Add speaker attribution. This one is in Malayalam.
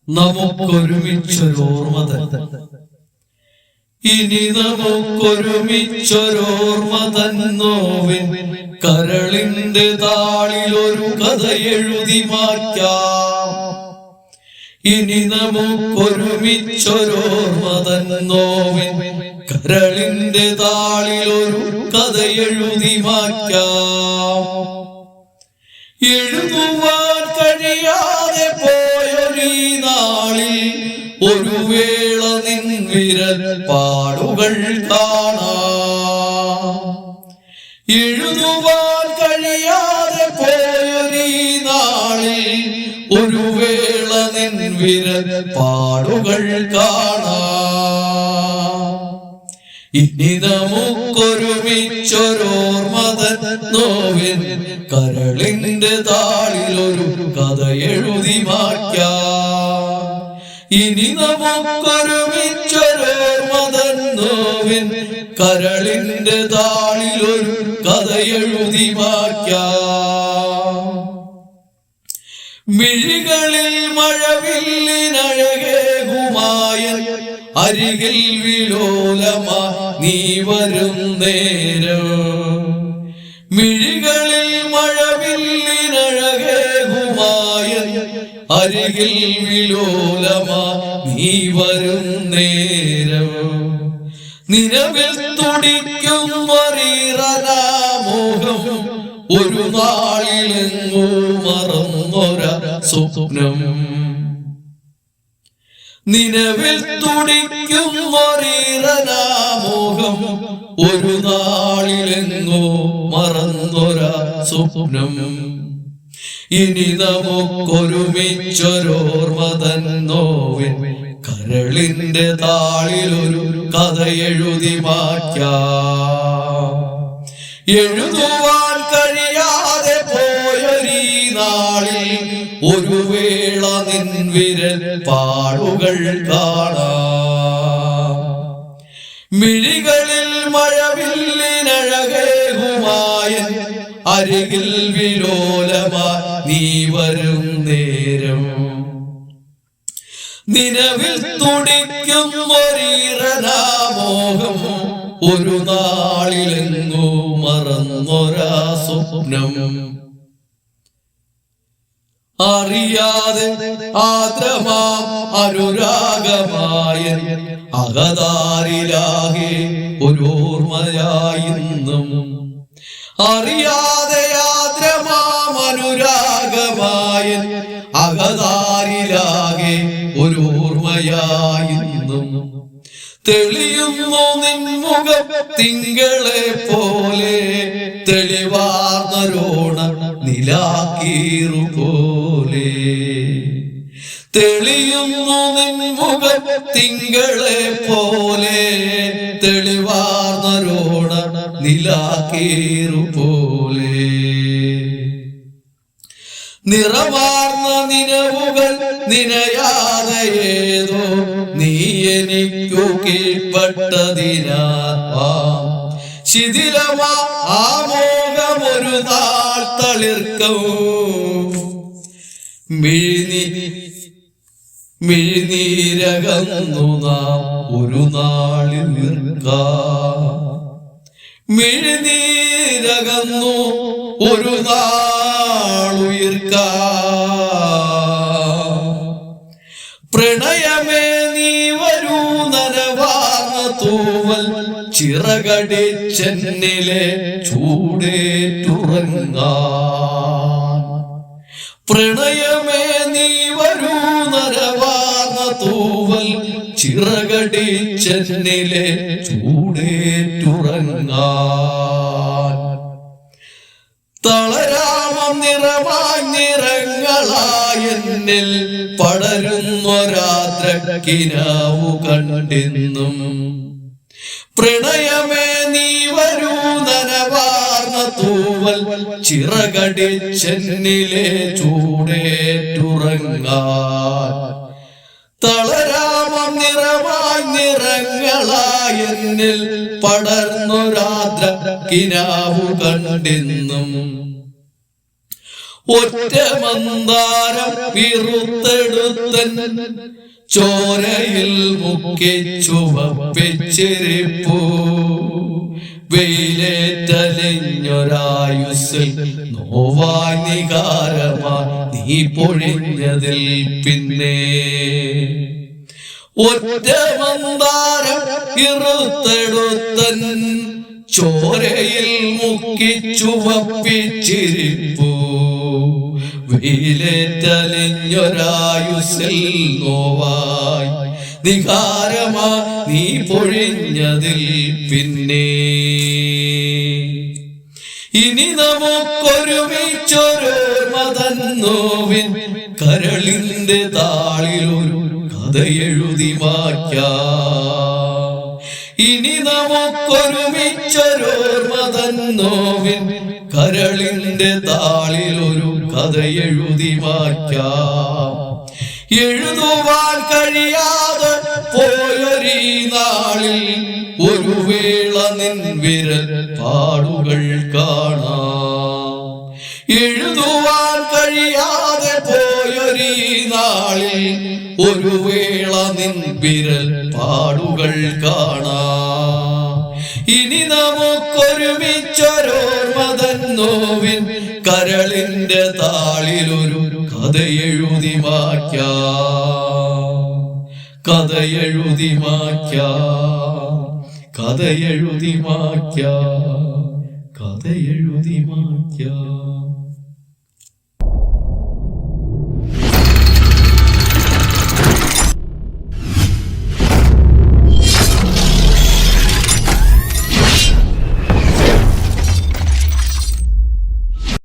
Speaker 1: നമുക്കൊരുമിച്ചൊരോർമ്മ ഇനി നമുക്കൊരുമിച്ചൊരോർമ്മ തന്നോവിൻ കരളിന്റെ താളിലൊരു കഥ എഴുതി മാറ്റാം. ഇനി നമുക്കൊരുമിച്ചൊരോർമ്മ തന്നോവിൻ കരളിന്റെ താളിലൊരു കഥ എഴുതി മാറ്റാം. എഴുതുവാൻ കഴിയാതെ പോയൊരീ നാളിൽ ഒരു വേള നിൻ വിരൽ പാടുകൾ കാണാം. എഴുതുവാൻ കഴിയാതെ പോയൊരീ നാളിൽ ഒരു വേള നിൻ വിരൽ പാടുകൾ കാണാം. ഇനി നമുക്കൊരുമിച്ചൊരോർമ്മ തന്നോവിൻ കരളിന്റെ താളിലൊരു കഥ എഴുതി മാറ്റാം. ഇനി നമുക്കൊരുമിച്ചൊരോർമ്മ തന്നോവിൻ കരളിന്റെ താളിലൊരു കഥ എഴുതി മാറ്റാം. മിഴികളിൽ മഴവില്ലിനഴകേകുമായൻ അരികിൽ വിലോലമാ നീ വരും നേരം. മിഴികളിൽ മഴവില്ലിനഴകേകുമായൻ അരികിൽ വിലോലമാ നീ വരും നേരം. നിലവിൽ തുടിക്കും മറീറനാമോഹം ഒരു നാളിലെങ്ങോ മറന്നൊരാ സ്വപ്നം. നിലവിൽ തുടിക്കും മറീറനാമോഹം ഒരു നാളിലെങ്ങോ മറന്നൊരാ സ്വപ്നം. ഇനി നമുക്കൊരുമിച്ചൊരോർമ്മ തന്നോവിൻ കരളിന്റെ താളിലൊരു കഥ എഴുതി മാറ്റാം. എഴുതുവാൻ കഴിയാതെ പോയൊരീ നാളിൽ ഒരു വേള നിൻ വിരൽ പാടുകൾ കാണാം. മിഴികളിൽ മഴവില്ലിനഴകേകുമായൻ അരികിൽ വിലോലമായി നീ വരും നേരം. നിലവിൽ തുടിക്കും മറീറനാമോഹം ഒരു നാളിലെങ്ങോ മറന്നൊരാ സ്വപ്നം. അറിയാതെ ആദ്രമാം അനുരാഗമായ അകതാരിലാകെ ഒരോർമ്മയായിന്നും. അറിയാതെ ആദ്രമാം അനുരാഗമായ അകതാരിലാകെ ഒരോർമ്മയായിന്നും. തെളിയുന്നു നിൻമുഖം തിങ്കളെ പോലെ തെളിവാർന്നരോണ നിലാക്കീറു പോലെ. തെളിയുന്നു നിൻമുഖം തിങ്കളെ പോലെ തെളിവാർന്നരോണ നിലാക്കീറു പോലെ. നിറമാർന്ന നിലവുകൾ നിനയാതെ ഏതോ നീ എനിക്കു കീഴ്പ്പെട്ടതിനാ ശിഥിലമാ ആമോഹമൊരു നാൾ തളിർക്കവും. മിഴിനീരകന്നു നാം ഒരു നാളിൽ മിഴിനീരകന്നു ഒരു നാളുയിർക്കാം. പ്രണയമേ നീ വരൂ നനവാർന്ന തൂവൽ ചിറകടിച്ചെന്നിലെ ചൂടേറ്റുറങ്ങാൻ. പ്രണയമേ നീ വരൂ നനവാർന്ന തൂവൽ ചിറകടിച്ചെന്നിലെ ചൂടേറ്റുറങ്ങാൻ. തളരാമം നിറമായി നിറങ്ങളായെന്നിൽ പടരുന്നൊരാദ്രക്കിനാവു കണ്ടെന്നും. പ്രണയമേ നീ വരൂ നനവാർന്ന തൂവൽ ചിറകടിച്ചെന്നിലെ ചൂടേറ്റുറങ്ങാൻ. തളരാമം നിറമായി നിറങ്ങളായെന്നിൽ പടർന്നൊരാദ്രക്കിനാവു കണ്ടെന്നും. ഒറ്റ മന്ദാരം വിറുത്തെടുത്തൻ ചോരയിൽ മുക്കി ചുവപ്പിച്ചിരിപ്പൂ വെയിലേറ്റലിഞ്ഞൊരായുസ്സിൽ നോവായി നികാരമാ നീ പൊഴിഞ്ഞതിൽ പിന്നെ ഒറ്റ മന്ദാരം ഇറുത്തെടുത്തൻ ചോരയിൽ മുക്കി ചുവപ്പിച്ചിരിപ്പൂ വെയിലേറ്റലിഞ്ഞൊരായുസ്സിൽ നോവായി നികാരമാ നീ പൊഴിഞ്ഞതിൽ പിന്നെ ഇനി നമുക്കൊരുമിച്ചൊരോർമ്മ തൻ നോവിൻ കരളിന്റെ താളിലൊരു കഥ എഴുതി മായ്ക്കാം ഇനി നമുക്കൊരുമിച്ചൊരോർമ്മ തൻ നോവിൻ കരളിന്റെ താളിലൊരു കഥ എഴുതി മായ്ക്കാം എഴുതുവാൻ കഴിയാതെ പോയൊരീ നാളിൽ ഒരു വേള നിൻ വിരൽ പാടുകൾ കാണാം എഴുതുവാൻ കഴിയാതെ പോയൊരീ നാളിൽ ഒരു വേള നിൻ വിരൽ പാടുകൾ കാണാം ഇനി നമുക്കൊരുമിച്ചൊരോർമ്മ തൻ നോവിൻ കരളിന്റെ താളിലൊരു കഥ എഴുതി മായ്ക്കാം കഥ എഴുതി മായ്ക്കാം കഥ എഴുതി മായ്ക്കാം കഥ എഴുതി മായ്ക്കാം